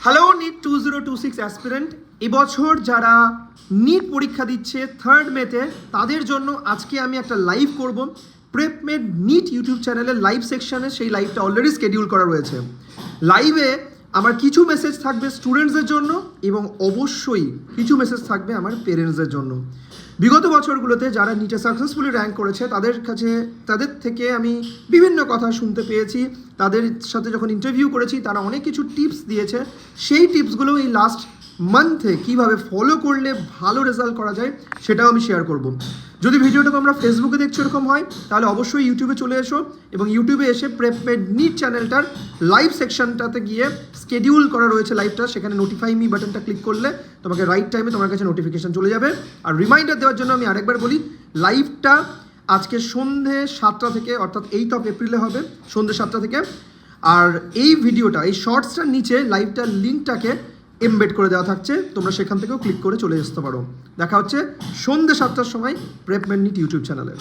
Hello NEET 2026 aspirant, এবছর যারা NEET পরীক্ষা দিচ্ছে 3rd মেতে তাদের জন্য আজকে আমি একটা লাইভ করব প্রেপমেড নিট ইউটিউব চ্যানেলের লাইভ সেকশনে। সেই লাইভটা অলরেডি শিডিউল করা রয়েছে। লাইভে আমার কিছু মেসেজ থাকবে স্টুডেন্টসদের জন্য এবং অবশ্যই কিছু মেসেজ থাকবে আমার পেরেন্টসদের জন্য। বিগত বছরগুলোতে যারা নিটে সাকসেসফুলি র্যাঙ্ক করেছে তাদের থেকে আমি বিভিন্ন কথা শুনতে পেয়েছি। তাদের সাথে যখন ইন্টারভিউ করেছি তারা অনেক কিছু টিপস দিয়েছে। সেই টিপসগুলো এই লাস্ট মান্থে কীভাবে ফলো করলে ভালো রেজাল্ট করা যায় সেটাও আমি শেয়ার করব। যদি ভিডিওটা তোমরা ফেসবুকে দেখছো এরকম হয় তাহলে অবশ্যই ইউটিউবে চলে এসো এবং ইউটিউবে এসে প্রেপমেড নিট চ্যানেলটার লাইভ সেকশনটাতে গিয়ে শিডিউল করা রয়েছে লাইভটা, সেখানে নোটিফাই মি বাটনটা ক্লিক করলে তোমাকে রাইট টাইমে তোমার কাছে নোটিফিকেশন চলে যাবে। আর রিমাইন্ডার দেওয়ার জন্য আমি আরেকবার বলি, লাইভটা আজকে সন্ধে 7টা থেকে, অর্থাৎ 8 এপ্রিলে হবে সন্ধে 7টা থেকে। আর এই ভিডিওটা, এই শর্টসটার নিচে লাইভটার লিঙ্কটাকে এমবেড করে দেওয়া থাকছে, তোমরা সেখান থেকেও ক্লিক করে চলে আসতে পারো। দেখা হচ্ছে সন্ধ্যে 7টার সময় প্রেপমেড নিট ইউটিউব চ্যানেলে।